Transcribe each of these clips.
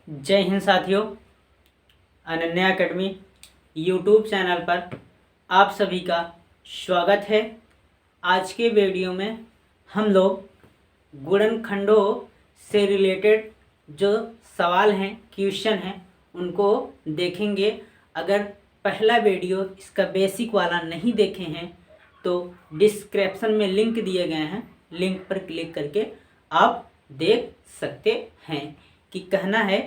जय हिंद साथियों। Ananya academy YouTube channel पर आप सभी का स्वागत है। आज के वीडियो में हम लोग गुणनखंडों से रिलेटेड जो सवाल हैं, क्वेश्चन हैं, उनको देखेंगे। अगर पहला वीडियो इसका बेसिक वाला नहीं देखे हैं तो डिस्क्रिप्शन में लिंक दिए गए हैं, लिंक पर क्लिक करके आप देख सकते हैं। कि कहना है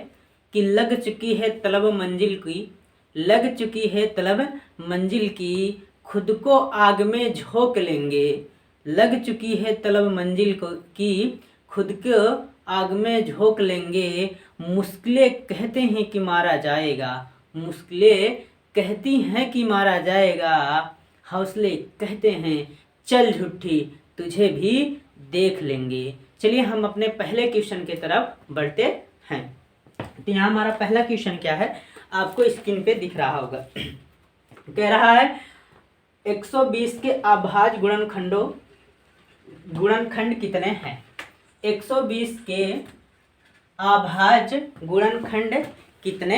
कि लग चुकी है तलब मंजिल की, लग चुकी है तलब मंजिल की, खुद को आग में झोंक लेंगे। लग चुकी है तलब मंजिल की, खुद को आग में झोंक लेंगे। मुश्किलें कहते हैं कि मारा जाएगा, मुश्किलें कहती हैं कि मारा जाएगा। हौसले कहते हैं चल झूठी, तुझे भी देख लेंगे। चलिए हम अपने पहले क्वेश्चन की तरफ बढ़ते हैं। तो यहाँ हमारा पहला क्वेश्चन क्या है, आपको स्क्रीन पे दिख रहा होगा। कह रहा है 120 के अभाज्य गुणनखंड कितने हैं। 120 के अभाज्य गुणनखंड कितने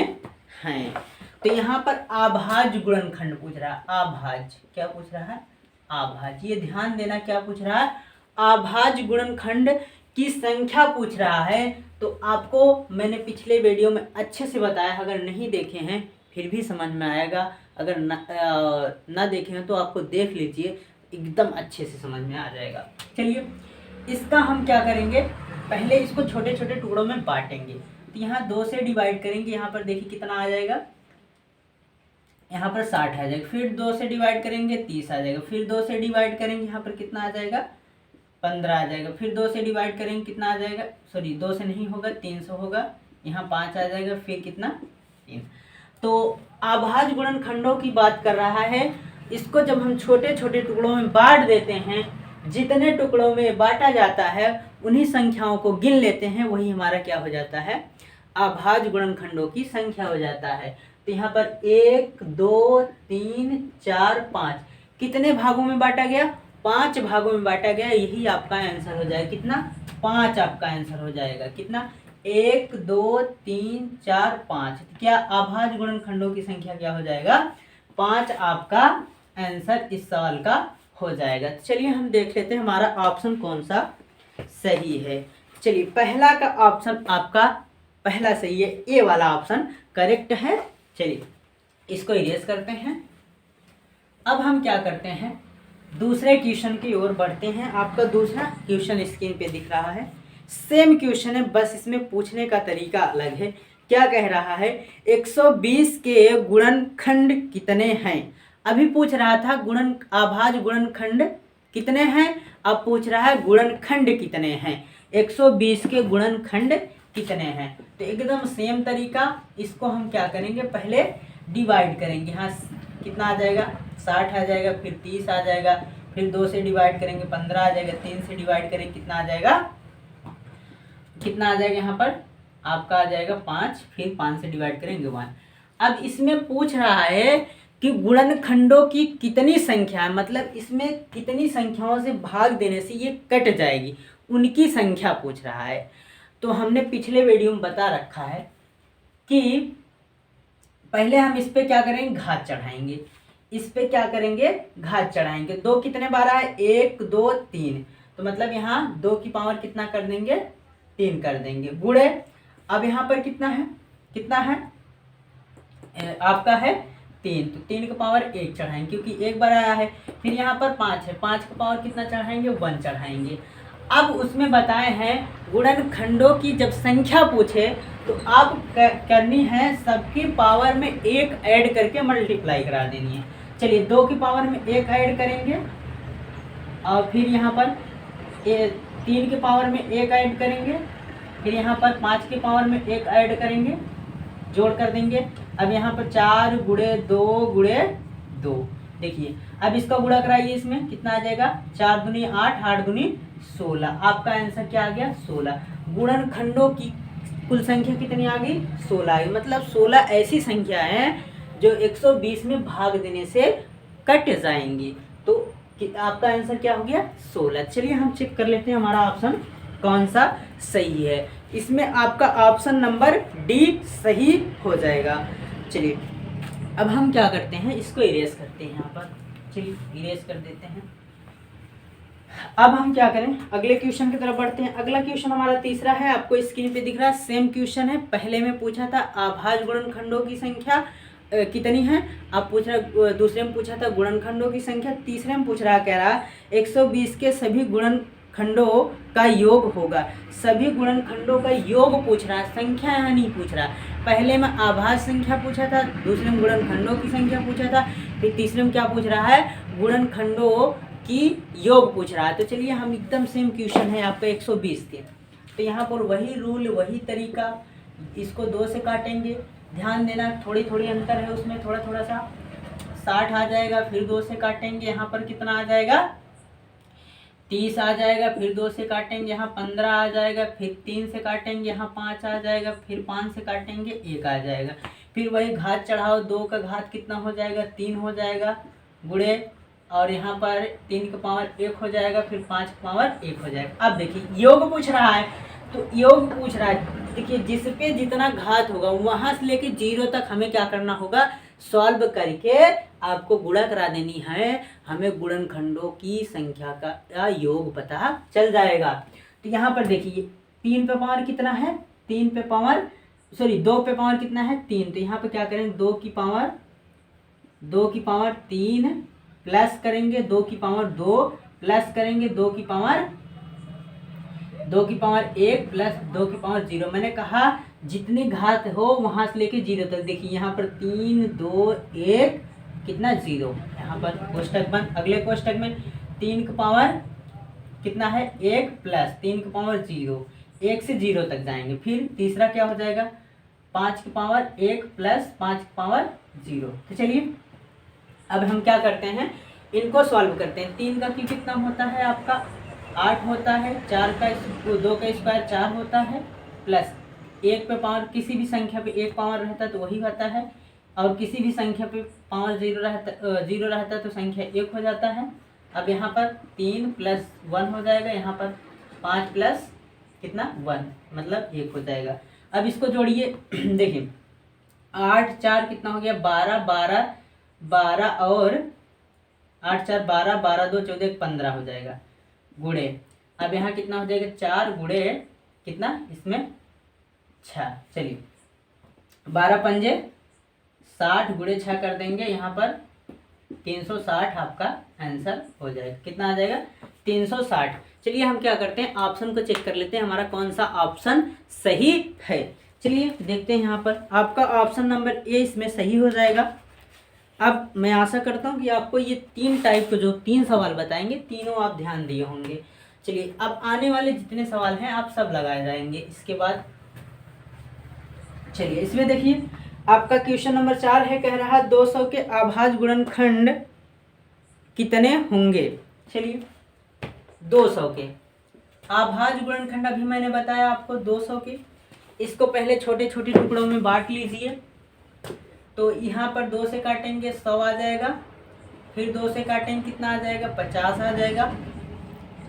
हैं। तो यहाँ पर अभाज्य गुणनखंड पूछ रहा है। अभाज्य क्या पूछ रहा है, अभाज्य। ये ध्यान देना, क्या पूछ रहा है, अभाज्य गुणनखंड की संख्या पूछ रहा है। तो आपको मैंने पिछले वीडियो में अच्छे से बताया, अगर नहीं देखे हैं फिर भी समझ में आएगा। अगर ना देखे हैं तो आपको देख लीजिए, एकदम अच्छे से समझ में आ जाएगा। चलिए इसका हम क्या करेंगे, पहले इसको छोटे छोटे टुकड़ों में बांटेंगे। तो यहाँ 2 से डिवाइड करेंगे, यहाँ पर देखिए कितना आ जाएगा, यहाँ पर 60 आ जाएगा। फिर 2 से डिवाइड करेंगे 30 आ जाएगा। फिर 2 से डिवाइड करेंगे, यहाँ पर कितना आ जाएगा, 15 आ जाएगा। फिर 2 से डिवाइड करेंगे, कितना आ जाएगा, सॉरी 2 से नहीं होगा, 300 होगा। यहाँ 5 आ जाएगा, फिर कितना 3। तो अभाज्य गुणनखंडों की बात कर रहा है। इसको जब हम छोटे छोटे टुकड़ों में बांट देते हैं, जितने टुकड़ों में बांटा जाता है उन्हीं संख्याओं को गिन लेते हैं, वही हमारा क्या हो जाता है, अभाज्य गुणनखंडों की संख्या हो जाता है। तो यहाँ पर 1 2 3 4 5 कितने भागों में बांटा गया, 5 भागों में बांटा गया। यही आपका आंसर हो जाएगा, कितना, 5 आपका आंसर हो जाएगा। कितना, 1 2 3 4 5। क्या अभाज्य गुणनखंडों की संख्या क्या हो जाएगा, 5 आपका आंसर इस सवाल का हो जाएगा। तो चलिए हम देख लेते हैं हमारा ऑप्शन कौन सा सही है। चलिए पहला का ऑप्शन आपका पहला सही है, ए वाला ऑप्शन करेक्ट है। चलिए इसको इरेज करते हैं। अब हम क्या करते हैं, दूसरे क्वेश्चन की ओर बढ़ते हैं। आपका दूसरा क्वेश्चन स्क्रीन पे दिख रहा है, सेम क्वेश्चन है, बस इसमें पूछने का तरीका अलग है। क्या कह रहा है, 120 के गुणनखंड कितने हैं। अभी पूछ रहा था अभाज्य गुणनखंड कितने हैं, अब पूछ रहा है गुणनखंड कितने हैं। 120 के गुणनखंड कितने हैं। तो एकदम सेम तरीका, इसको हम क्या करेंगे, पहले डिवाइड करेंगे। हाँ कितना आ जाएगा, 60 आ जाएगा। फिर 30 आ जाएगा। फिर 2 से डिवाइड करेंगे 15 आ जाएगा। 3 से डिवाइड करेंगे कितना आ जाएगा, कितना आ जाएगा, यहाँ पर आपका आ जाएगा 5। फिर 5 से डिवाइड करेंगे 1। अब इसमें पूछ रहा है कि गुणनखंडों की कितनी संख्या है, मतलब इसमें कितनी संख्याओं से भाग देने से ये कट जाएगी, उनकी संख्या पूछ रहा है। तो हमने पिछले वीडियो में बता रखा है कि पहले हम इस पे क्या करेंगे, घात चढ़ाएंगे। इस पे क्या करेंगे, घात चढ़ाएंगे। 2 कितने बार आए, 1 2 3। तो मतलब यहाँ 2 की पावर कितना कर देंगे, 3 कर देंगे, गुणे। अब यहाँ पर कितना है, कितना है आपका है 3। तो 3 का पावर 1 चढ़ाएंगे, क्योंकि एक बार आया है। फिर यहाँ पर 5 है, 5 का पावर कितना चढ़ाएंगे, 1 चढ़ाएंगे। अब उसमें बताए हैं गुणनखंडों की जब संख्या पूछे तो आप करनी है सबकी पावर में 1 ऐड करके मल्टीप्लाई करा देनी है। चलिए 2 की पावर में 1 ऐड करेंगे, और फिर यहाँ पर 3 की पावर में 1 ऐड करेंगे। फिर यहाँ पर 5 की पावर में 1 ऐड करेंगे, जोड़ कर देंगे। अब यहाँ पर 4 गुणे 2 देखिए। अब इसका गुणा कराइए, इसमें कितना आ जाएगा, 4 दूनी 8, 8 दूनी 16। आपका आंसर क्या आ गया, 16। गुणनखंडों की कुल संख्या कितनी आ गई, 16 आई। मतलब 16 ऐसी संख्या है जो 120 में भाग देने से कट जाएंगी। तो आपका आंसर क्या हो गया, 16। चलिए हम चेक कर लेते हैं हमारा ऑप्शन कौन सा सही है। इसमें आपका ऑप्शन नंबर डी सही हो जाएगा। चलिए अब हम क्या करते हैं, इसको इरेज करते हैं यहाँ पर। चलिए इरेज कर देते हैं। अब हम क्या करें, अगले क्वेश्चन की तरफ बढ़ते हैं। अगला क्वेश्चन हमारा तीसरा है, आपको स्क्रीन पे दिख रहा है, सेम क्वेश्चन है। पहले में पूछा था अभाज्य गुणनखंडों की संख्या कितनी है, अब पूछ रहा, दूसरे में पूछा था गुणनखंडों की संख्या, तीसरे में पूछ रहा, कह रहा 120 के सभी गुणनखंडों का योग होगा। सभी गुणनखंडों का योग पूछ रहा है, संख्या यहाँ नहीं पूछ रहा। पहले में आभाज्य संख्या पूछा था, दूसरे में गुणनखंडों की संख्या पूछा था, फिर तीसरे में क्या पूछ रहा है, गुणनखंडों की योग पूछ रहा है। तो चलिए हम एकदम सेम क्वेश्चन है आपका 120 के, तो यहाँ पर वही रूल वही तरीका, इसको 2 से काटेंगे। ध्यान देना थोड़ी थोड़ी अंतर है उसमें, थोड़ा थोड़ा सा। 60 आ जाएगा, फिर 2 से काटेंगे, यहाँ पर कितना आ जाएगा, 30 आ जाएगा, फिर 2 से काटेंगे, यहाँ 15 आ जाएगा, फिर 3 से काटेंगे, यहाँ 5 आ जाएगा, फिर 5 से काटेंगे, 1 आ जाएगा। फिर वही घात चढ़ाओ, 2 का घात कितना हो जाएगा, 3 हो जाएगा, गुणे, और यहाँ पर 3 का पावर 1 हो जाएगा, फिर 5 का पावर 1 हो जाएगा। अब देखिए योग पूछ रहा है, तो योग पूछ रहा है, देखिए जिस पे जितना घात होगा वहाँ से लेके 0 तक हमें क्या करना होगा, सॉल्व करके आपको गुणा करा देनी है, हमें गुणनखंडों की संख्या का योग पता चल जाएगा। तो यहाँ पर देखिए 3 पे पावर कितना है, 2 पे पावर कितना है, 3। तो यहाँ पे क्या करें, 2 की पावर 3 प्लस करेंगे 2 की पावर 2 प्लस करेंगे 2 की पावर 1 प्लस 2 की पावर 0। मैंने कहा जितनी घात हो वहां से लेके 0 तक। देखिए यहाँ पर 3 2 1 कितना 0, यहाँ पर कोष्टक बंद। अगले कोष्टक में 3 का पावर कितना है 1 प्लस 3 का पावर 0, 1 से 0 तक जाएंगे। फिर तीसरा क्या हो जाएगा, 5 की पावर 1 प्लस 5 की पावर 0। तो चलिए अब हम क्या करते हैं, इनको सॉल्व करते हैं। 3 का क्यूब कितना होता है आपका 8 होता है, 2 का स्क्वायर 4 होता है, प्लस 1 पे पावर, किसी भी संख्या पे 1 पावर रहता है तो वही होता है, और किसी भी संख्या पे पावर 0 रहता है तो संख्या 1 हो जाता है। अब यहाँ पर 3 प्लस 1 हो जाएगा, यहाँ पर 5 प्लस कितना 1 मतलब 1 हो जाएगा। अब इसको जोड़िए देखिए 8 4 कितना हो गया 12 और 8 4 12 2 14 15 हो जाएगा, गुणे। अब यहाँ कितना हो जाएगा 4 गुणे कितना इसमें 6। चलिए 12 पंजे 60 गुणे 6 कर देंगे, यहाँ पर 360 आपका आंसर हो जाएगा। कितना आ जाएगा 360। चलिए हम क्या करते हैं, ऑप्शन को चेक कर लेते हैं हमारा कौन सा ऑप्शन सही है। चलिए देखते हैं, यहाँ पर आपका ऑप्शन नंबर ए इसमें सही हो जाएगा। अब मैं आशा करता हूँ कि आपको ये 3 टाइप के जो 3 सवाल बताएंगे तीनों आप ध्यान दिए होंगे। चलिए अब आने वाले जितने सवाल हैं आप सब लगाए जाएंगे इसके बाद। चलिए इसमें देखिए आपका क्वेश्चन नंबर 4 है, कह रहा 200 के अभाज्य गुणनखंड कितने होंगे। चलिए 200 के अभाज्य गुणनखंड अभी मैंने बताया आपको 200 के, इसको पहले छोटे छोटे टुकड़ों में बांट लीजिए। तो यहाँ पर 2 से काटेंगे 100 आ जाएगा, फिर 2 से काटेंगे कितना आ जाएगा 50 आ जाएगा,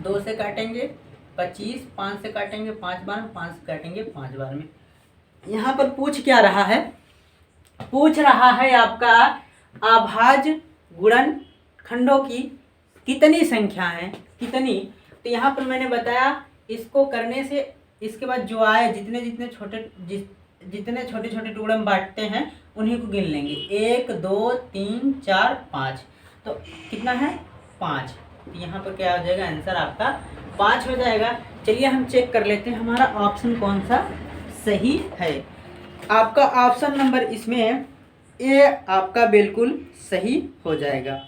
2 से काटेंगे 25, 5 से काटेंगे 5 बार, 5 से काटेंगे 5 बार में। यहाँ पर पूछ क्या रहा है, पूछ रहा है आपका अभाज्य गुणनखंडों की कितनी संख्या है, कितनी। तो यहाँ पर मैंने बताया इसको करने से इसके बाद जो आए जितने छोटे छोटे टुकड़े में बांटते हैं उन्हीं को गिन लेंगे। 1 2 3 4 5, तो कितना है 5। यहाँ पर क्या हो जाएगा आंसर आपका 5 हो जाएगा। चलिए हम चेक कर लेते हैं हमारा ऑप्शन कौन सा सही है। आपका ऑप्शन नंबर इसमें ए आपका बिल्कुल सही हो जाएगा।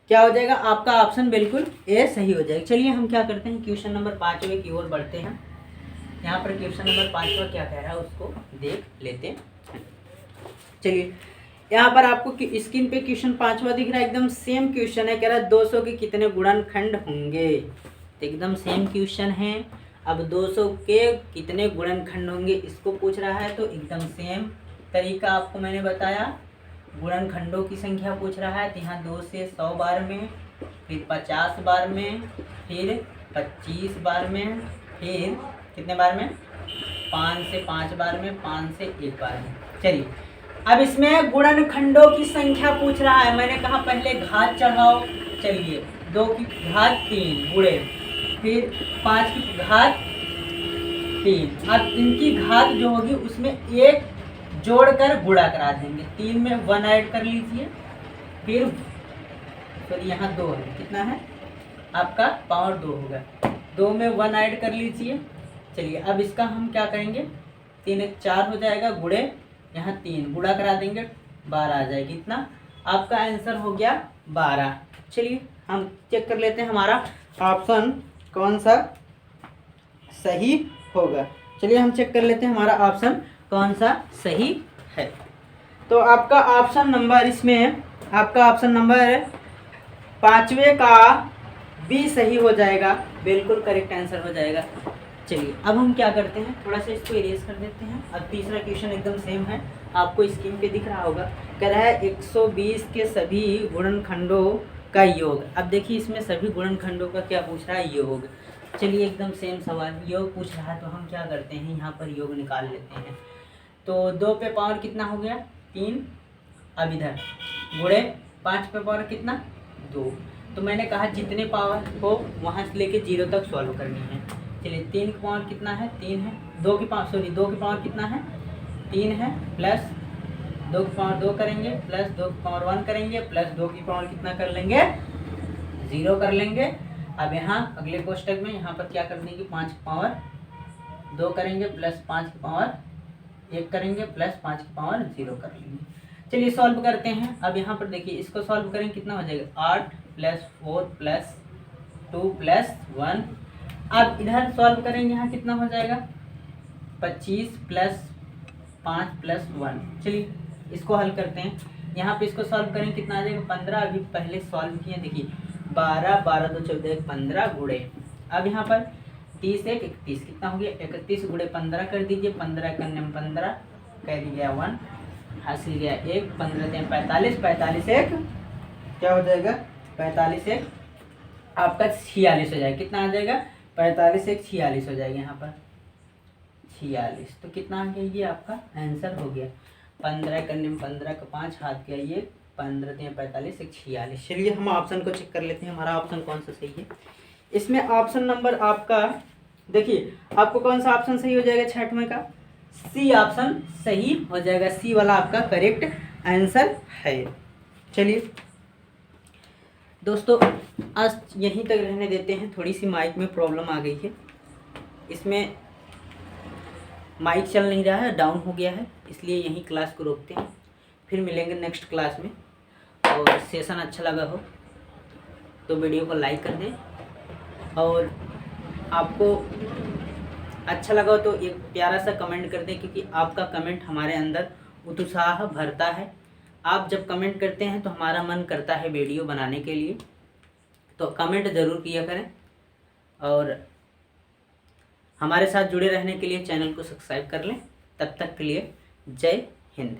क्या हो जाएगा आपका ऑप्शन बिल्कुल ए सही हो जाएगा। चलिए हम क्या करते हैं, क्वेश्चन नंबर 5वें की ओर बढ़ते हैं। यहाँ पर क्वेश्चन नंबर 5वां क्या कह रहा है उसको देख लेते हैं। चलिए यहाँ पर आपको स्क्रीन पे क्वेश्चन 5वां दिख रहा है, एकदम सेम क्वेश्चन है। कह रहा है 200 के कितने गुणनखंड होंगे, तो एकदम सेम क्वेश्चन है। अब 200 के कितने गुणनखंड होंगे इसको पूछ रहा है, तो एकदम सेम तरीका आपको मैंने बताया गुणनखंडों की संख्या पूछ रहा है, तो यहाँ 2 से 100 बार में, फिर 50 बार में, फिर 25 बार में, फिर कितने बार में, 5 से 5 बार में, 5 से 1 बार में। चलिए अब इसमें गुणनखंडों की संख्या पूछ रहा है। मैंने कहा पहले घात चढ़ाओ। चलिए 2 की घात 3 गुणे, फिर 5 की घात 3। अब इनकी घात जो होगी उसमें 1 जोड़कर गुणा करा देंगे। 3 में 1 ऐड कर लीजिए, फिर यहाँ 2 है, कितना है आपका पावर 2 होगा। 2 में 1 ऐड कर लीजिए। चलिए अब इसका हम क्या करेंगे, 3 1 4 हो जाएगा, गुणे यहाँ 3 गुणा करा देंगे, 12 आ जाएगी। इतना आपका आंसर हो गया 12। चलिए हम चेक कर लेते हैं हमारा ऑप्शन कौन सा सही होगा। चलिए हम चेक कर लेते हैं हमारा ऑप्शन कौन सा सही है। तो आपका ऑप्शन नंबर, इसमें आपका ऑप्शन नंबर 5वें का बी सही हो जाएगा, बिल्कुल करेक्ट आंसर हो जाएगा। चलिए अब हम क्या करते हैं, थोड़ा सा इसको इरेज कर देते हैं। अब तीसरा क्वेश्चन एकदम सेम है, आपको स्क्रीन पे दिख रहा होगा। कह रहा है 120 के सभी गुणनखंडों का योग। अब देखिए इसमें सभी गुणनखंडों का क्या पूछ रहा है, योग। चलिए एकदम सेम सवाल, योग पूछ रहा है तो हम क्या करते हैं, यहाँ पर योग निकाल लेते हैं। तो 2 पे पावर कितना हो गया 3, अब इधर गुणे 5 पे पावर कितना 2। तो मैंने कहा जितने पावर हो वहाँ से लेके 0 तक सॉल्व करनी है। चलिए 3 की पावर कितना है 3 है, 2 की पावर कितना है 3 है, प्लस 2 की पावर 2 करेंगे, प्लस 2 की पावर 1 करेंगे, प्लस 2 की पावर कितना कर लेंगे 0 कर लेंगे। अब यहाँ अगले कोष्टक में यहाँ पर क्या कर देंगे, 5 की पावर 2 करेंगे, प्लस 5 की पावर 1 करेंगे, प्लस 5 की पावर 0 कर लेंगे। चलिए सॉल्व करते हैं। अब यहाँ पर देखिए इसको सॉल्व करेंगे, कितना हो जाएगा 8 प्लस 4 प्लस 2 प्लस 1। अब इधर सॉल्व करेंगे, यहाँ कितना हो जाएगा 25 प्लस 5 प्लस 1। चलिए इसको हल करते हैं। यहाँ पे इसको सॉल्व करेंगे, कितना आ जाएगा 15। अभी पहले सॉल्व किए, देखिए 12 12 2 14 15 गुणे। अब यहाँ पर 30 1 31, कितना हो गया 31 गुणे 15 कर दीजिए। 15 करने में 15 कह दिया 1, हासिल गया 1, 15 3 45, 45 1 क्या हो जाएगा 45 1 आपका 46 हो जाएगा। कितना आ जाएगा 45 1 46 हो जाएगा। यहाँ पर 46, तो कितना आ गया ये आपका आंसर हो गया। 15 करने में 15 का 5 हाथ गया ये 15 3 45 1 46। चलिए हम ऑप्शन को चेक कर लेते हैं, हमारा ऑप्शन कौन सा सही है। इसमें ऑप्शन नंबर आपका देखिए, आपको कौन सा ऑप्शन सही हो जाएगा 6वें का, सी ऑप्शन सही हो जाएगा। सी वाला आपका करेक्ट आंसर है। चलिए दोस्तों आज यहीं तक रहने देते हैं, थोड़ी सी माइक में प्रॉब्लम आ गई है, इसमें माइक चल नहीं रहा है, डाउन हो गया है, इसलिए यहीं क्लास को रोकते हैं। फिर मिलेंगे नेक्स्ट क्लास में। और सेशन अच्छा लगा हो तो वीडियो को लाइक कर दें, और आपको अच्छा लगा हो तो एक प्यारा सा कमेंट कर दें, क्योंकि आपका कमेंट हमारे अंदर उत्साह भरता है। आप जब कमेंट करते हैं तो हमारा मन करता है वीडियो बनाने के लिए, तो कमेंट ज़रूर किया करें। और हमारे साथ जुड़े रहने के लिए चैनल को सब्सक्राइब कर लें। तब तक के लिए जय हिंद।